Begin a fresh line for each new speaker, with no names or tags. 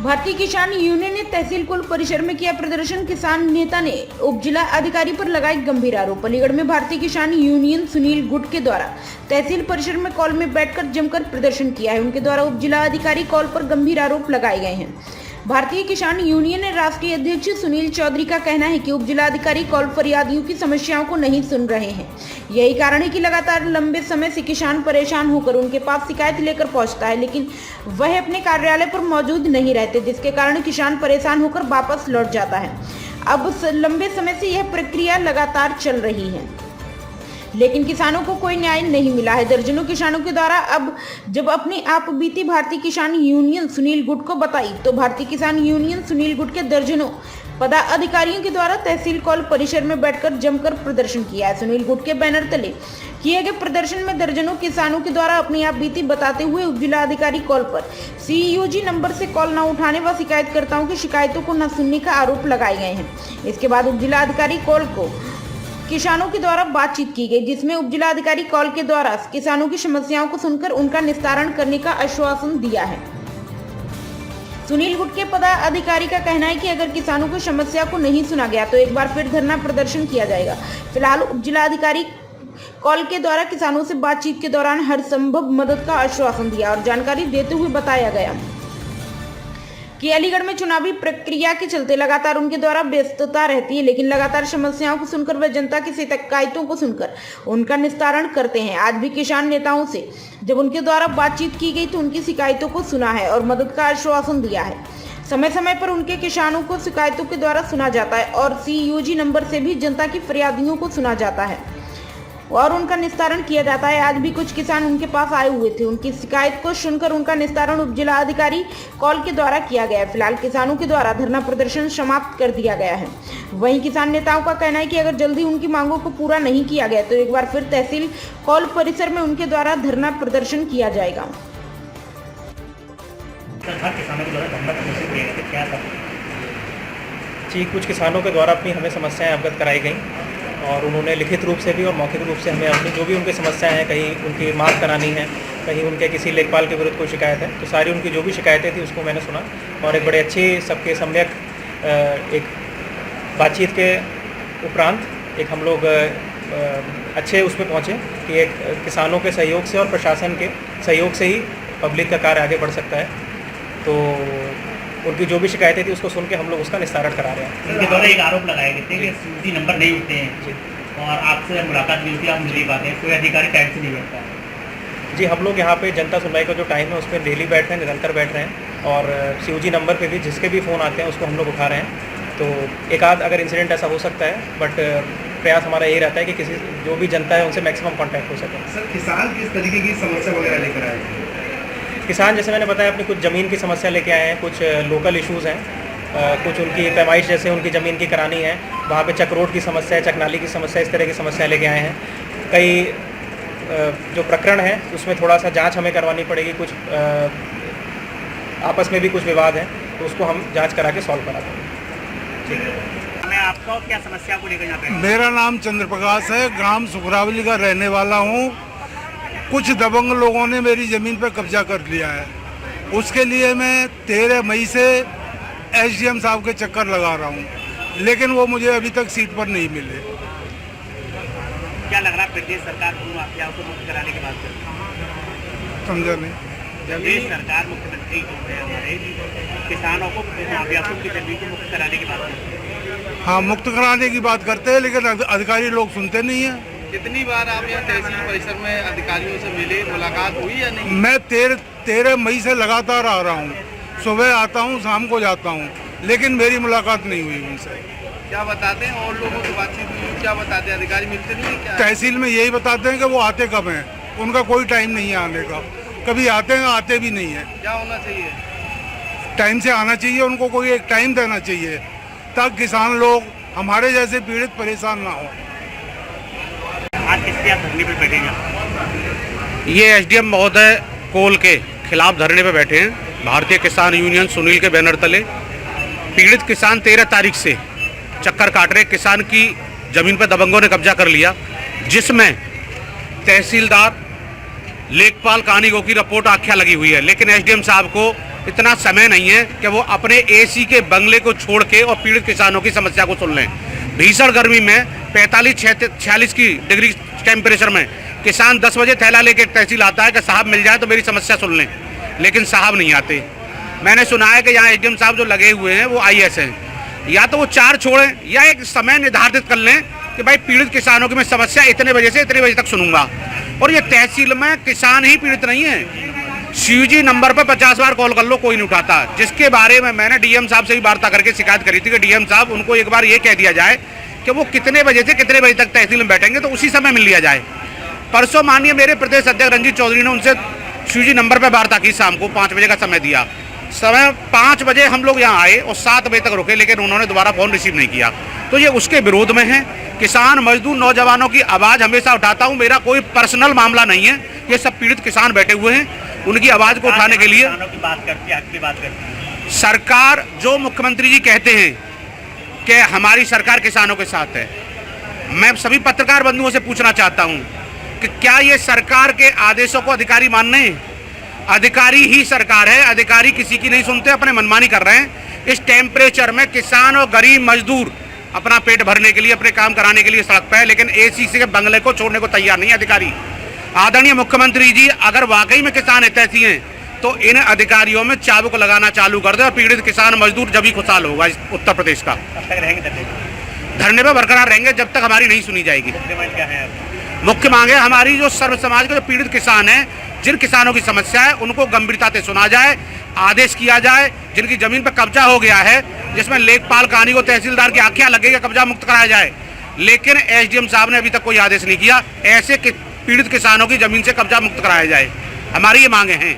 भारतीय किसान यूनियन ने तहसील कुल परिसर में किया प्रदर्शन। किसान नेता ने उप जिला अधिकारी पर लगाए गंभीर आरोप। अलीगढ़ में भारतीय किसान यूनियन सुनील गुट के द्वारा तहसील परिसर में कॉल में बैठकर जमकर प्रदर्शन किया है। उनके द्वारा उप जिला अधिकारी कॉल पर गंभीर आरोप लगाए गए हैं। भारतीय किसान यूनियन ने राष्ट्रीय अध्यक्ष सुनील चौधरी का कहना है कि उप जिलाधिकारी कॉल फरियादियों की समस्याओं को नहीं सुन रहे हैं। यही कारण है कि लगातार लंबे समय से किसान परेशान होकर उनके पास शिकायत लेकर पहुंचता है, लेकिन वह अपने कार्यालय पर मौजूद नहीं रहते, जिसके कारण किसान परेशान होकर वापस लौट जाता है। अब लंबे समय से यह प्रक्रिया लगातार चल रही है, लेकिन किसानों को कोई न्याय नहीं मिला है। दर्जनों किसानों के द्वारा अब जब अपनी आप बीती भारतीय किसान यूनियन सुनील गुट को बताई, तो भारतीय किसान यूनियन सुनील गुट के दर्जनों पदाधिकारियों के द्वारा तहसील कॉल परिसर में बैठकर जमकर प्रदर्शन किया है। सुनील गुट के बैनर तले किए गए प्रदर्शन में दर्जनों किसानों के द्वारा अपनी आप बीती बताते हुए उप जिलाधिकारी कॉल पर CUG नंबर से कॉल न उठाने व शिकायतकर्ताओं की शिकायतों को न सुनने का आरोप लगाए गए हैं। इसके बाद उप जिलाधिकारी कॉल को किसानों के द्वारा बातचीत की गई, जिसमें उप जिलाधिकारी कॉल के द्वारा किसानों की समस्याओं को सुनकर उनका निस्तारण करने का आश्वासन दिया है। सुनील गुट के पदाधिकारी का कहना है कि अगर किसानों की समस्या को नहीं सुना गया तो एक बार फिर धरना प्रदर्शन किया जाएगा। फिलहाल उप जिलाधिकारी कॉल के द्वारा किसानों से बातचीत के दौरान हर संभव मदद का आश्वासन दिया और जानकारी देते हुए बताया गया कि अलीगढ़ में चुनावी प्रक्रिया के चलते लगातार उनके द्वारा व्यस्तता रहती है, लेकिन लगातार समस्याओं को सुनकर व जनता की शिकायतों को सुनकर उनका निस्तारण करते हैं। आज भी किसान नेताओं से जब उनके द्वारा बातचीत की गई तो उनकी शिकायतों को सुना है और मदद का आश्वासन दिया है। समय समय पर उनके किसानों को शिकायतों के द्वारा सुना जाता है और CUG नंबर से भी जनता की फरियादियों को सुना जाता है और उनका निस्तारण किया जाता है। आज भी कुछ किसान उनके पास आए हुए थे, उनकी शिकायत को सुनकर उनका निस्तारण उप जिला अधिकारी कॉल के द्वारा किया गया है। फिलहाल किसानों के द्वारा धरना प्रदर्शन समाप्त कर दिया गया है। वहीं किसान नेताओं का कहना है कि अगर जल्दी उनकी मांगों को पूरा नहीं किया गया तो एक बार फिर तहसील कॉल परिसर में उनके द्वारा धरना प्रदर्शन किया जाएगा।
जी, कुछ किसानों के द्वारा अपनी हमें समस्याएं अवगत कराई गई और उन्होंने लिखित रूप से भी और मौखिक रूप से हमें अपनी जो भी उनकी समस्याएं हैं, कहीं उनकी माफ़ करानी है, कहीं उनके किसी लेखपाल के विरुद्ध कोई शिकायत है, तो सारी उनकी जो भी शिकायतें थी उसको मैंने सुना और एक बड़े अच्छे सबके सम्यक एक बातचीत के उपरांत एक हम लोग अच्छे उस पर पहुँचे कि एक किसानों के सहयोग से और प्रशासन के सहयोग से ही पब्लिक का कार्य आगे बढ़ सकता है। तो उनकी जो भी शिकायतें थी उसको सुन के हम लोग उसका निस्तारण करा रहे हैं।
उनके द्वारा एक आरोप लगाए गए थे कि CUG नंबर नहीं उठते हैं और आपसे मुलाकात भी होती है, आप मिली बात है, कोई अधिकारी टाइम से नहीं बैठता है।
जी, हम लोग यहाँ पे जनता सुनवाई का जो टाइम है उस पर डेली बैठ रहे हैं, निरंतर बैठ रहे हैं और CUG नंबर पे भी जिसके भी फ़ोन आते हैं उसको हम लोग उठा रहे हैं। तो एक आध अगर इंसिडेंट ऐसा हो सकता है, बट प्रयास हमारा यही रहता है कि किसी जो भी जनता है उनसे मैक्सिमम कॉन्टैक्ट हो सके।
सर, किसान किस तरीके की समस्या वगैरह लेकर आए?
किसान जैसे मैंने बताया अपनी कुछ ज़मीन की समस्या लेके आए हैं, कुछ लोकल इश्यूज़ हैं, कुछ उनकी पैमाइश जैसे उनकी ज़मीन की करानी है, वहाँ पे चक रोड की समस्या है, चकनाली की समस्या, इस तरह की समस्या लेके आए हैं। कई जो प्रकरण है उसमें थोड़ा सा जांच हमें करवानी पड़ेगी, कुछ आपस में भी कुछ विवाद है तो उसको हम जांच करा के सॉल्व कराते हैं। ठीक है,
मैं आपका क्या समस्या को लेकर जाते हैं?
मेरा नाम चंद्रप्रकाश है, ग्राम सुखरावली का रहने वाला हूँ। कुछ दबंग लोगों ने मेरी ज़मीन पर कब्जा कर लिया है, उसके लिए मैं 13 मई से SDM साहब के चक्कर लगा रहा हूँ, लेकिन वो मुझे अभी तक सीट पर नहीं मिले।
क्या लग रहा है प्रदेश सरकार को माफिया को मुक्त कराने की बात करती है?
समझा नहीं।
प्रदेश सरकार मुख्यमंत्री जो है हमारे किसानों को माफियाओं की जमीन को मुक्त कराने की बात करती है।
हाँ, मुक्त कराने की बात करते हैं, लेकिन अधिकारी लोग सुनते नहीं हैं।
कितनी बार आप यहाँ तहसील परिसर में अधिकारियों से मिले, मुलाकात हुई या नहीं?
मैं 13 मई से लगातार आ रहा हूँ, सुबह आता हूँ, शाम को जाता हूँ, लेकिन मेरी मुलाकात नहीं हुई उनसे।
क्या बताते हैं और लोगों से बातचीत हुई, क्या बताते हैं? अधिकारी मिलते नहीं है क्या?
तहसील में यही बताते हैं कि वो आते कब हैं, उनका कोई टाइम नहीं है आने का। कभी आते हैं, आते भी नहीं है।
क्या होना चाहिए?
टाइम से आना चाहिए, उनको कोई एक टाइम देना चाहिए ताकि किसान लोग हमारे जैसे पीड़ित परेशान ना हो।
आज किसके आप धरने पर बैठे हैं?
ये SDM महोदय कोल के खिलाफ धरने पर बैठे हैं। भारतीय किसान यूनियन सुनील के बैनर तले पीड़ित किसान 13 तारीख से चक्कर काट रहे। किसान की ज़मीन पर दबंगों ने कब्जा कर लिया, जिसमें तहसीलदार लेखपाल कहानी गो की रिपोर्ट आख्या लगी हुई है, लेकिन SDM साहब को इतना समय नहीं है कि वो अपने एसी के बंगले को छोड़ के और पीड़ित किसानों की समस्या को सुन लें। भीषण गर्मी में 45-46 की डिग्री टेम्परेचर में किसान 10 बजे थैला लेके तहसील आता है कि साहब मिल जाए तो मेरी समस्या सुन लें, लेकिन साहब नहीं आते। मैंने सुना है कि यहाँ एसडीएम साहब जो लगे हुए हैं वो आईएएस हैं, या तो वो 4 छोड़ें या एक समय निर्धारित कर लें कि भाई पीड़ित किसानों की मैं समस्या इतने बजे से इतने बजे तक सुनूंगा। और ये तहसील में किसान ही पीड़ित नहीं है, सीयूजी नंबर पर 50 बार कॉल कर लो कोई नहीं उठाता। जिसके बारे में मैंने डीएम साहब से भी वार्ता करके शिकायत करी थी कि डीएम साहब उनको एक बार ये कह दिया जाए कि वो कितने बजे से कितने बजे तक तहसील में बैठेंगे तो उसी समय मिल लिया जाए। परसों माननीय मेरे प्रदेश अध्यक्ष रंजीत चौधरी ने उनसे सीयूजी नंबर पर वार्ता की, शाम को 5 बजे का समय दिया। समय 5 बजे हम लोग यहाँ आए और 7 बजे तक रुके, लेकिन उन्होंने दोबारा फ़ोन रिसीव नहीं किया। तो ये उसके विरोध में है। किसान मजदूर नौजवानों की आवाज़ हमेशा उठाता हूँ, मेरा कोई पर्सनल मामला नहीं है, ये सब पीड़ित किसान बैठे हुए हैं, उनकी आवाज़ को उठाने के लिए सरकार जो मुख्यमंत्री जी कहते हैं कि हमारी सरकार किसानों के साथ है, मैं सभी पत्रकार बंधुओं से पूछना चाहता हूँ कि क्या ये सरकार के आदेशों को अधिकारी मान रहे हैं? अधिकारी ही सरकार है, अधिकारी किसी की नहीं सुनते, अपने मनमानी कर रहे हैं। इस टेम्परेचर में किसान और गरीब मजदूर अपना पेट भरने के लिए, अपने काम कराने के लिए सड़क पर है, लेकिन एसी के बंगले को छोड़ने को तैयार नहीं है अधिकारी। आदरणीय मुख्यमंत्री जी अगर वाकई में किसान हितैषी हैं तो इन अधिकारियों में चाबुक लगाना चालू कर दे और पीड़ित किसान मजदूर जब ही खुशहाल होगा इस उत्तर प्रदेश का। धरने पर बरकरार रहेंगे जब तक हमारी नहीं सुनी जाएगी। मुख्य मांग है हमारी, जो सर्व समाज के जो पीड़ित किसान हैं, जिन किसानों की समस्या है उनको गंभीरता से सुना जाए, आदेश किया जाए। जिनकी जमीन पर कब्जा हो गया है, जिसमें लेखपाल कहानी को तहसीलदार की आंखें लगेगा, कब्जा मुक्त कराया जाए। लेकिन एसडीएम साहब ने अभी तक कोई आदेश नहीं किया, ऐसे पीड़ित किसानों की जमीन से कब्जा मुक्त कराया जाए। हमारी ये मांगे हैं।